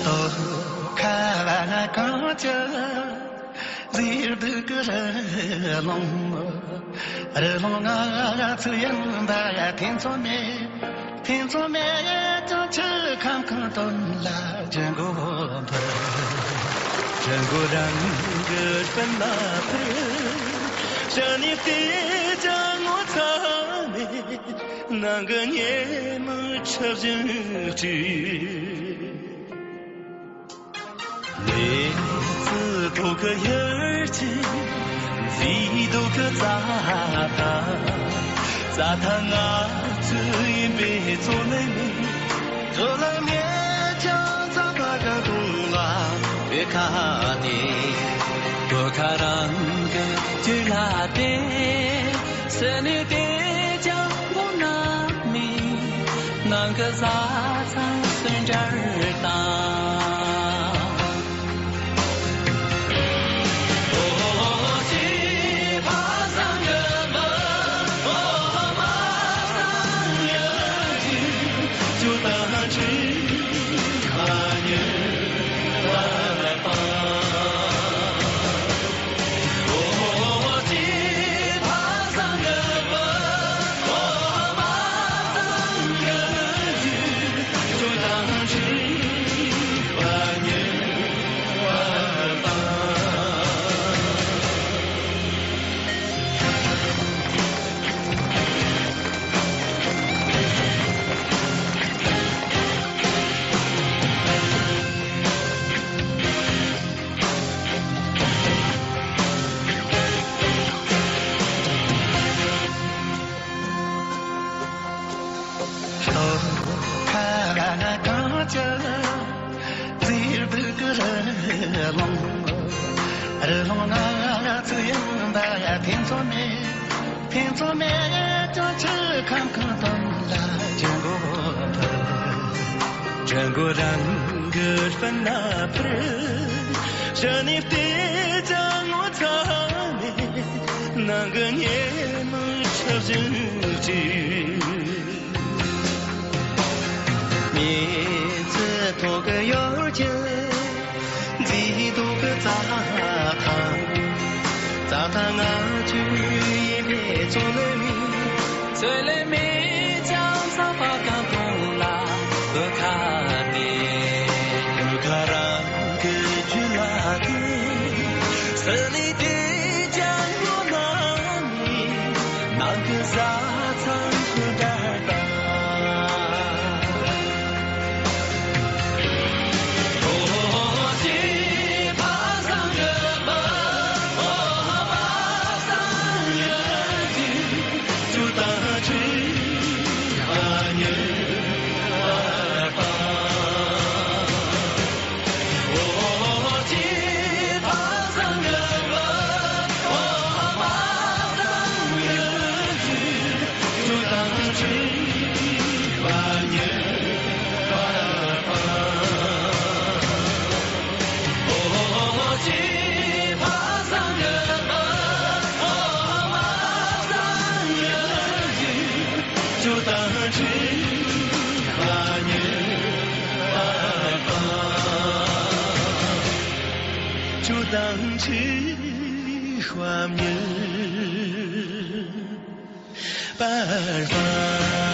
哦，看完那刚讲，日的个人龙，人龙啊，只应把天做美，天做美，就去看看东拉真个盆，真个人个分那盆，让你的将我擦美，那个年么吃日子。妹子多个眼睛，嘴多个咋他啊，这一辈做了面，做了面叫咋把个东啊，别看的，多看人个就拉的，是你的叫我那米，那个咋咋孙这儿大。日龙啊，只应把天做美，天做美，就去看看东拉真个盆，真个人个分那盆，让你的将我擦美，那个年么吃日子，面子多个有劲。几多个杂谈啊，就一别做了米，做了米将啥把感动啦，不看的，不看让个就拉的，是你的将我那里，那个啥藏不得的。当起画面，白发。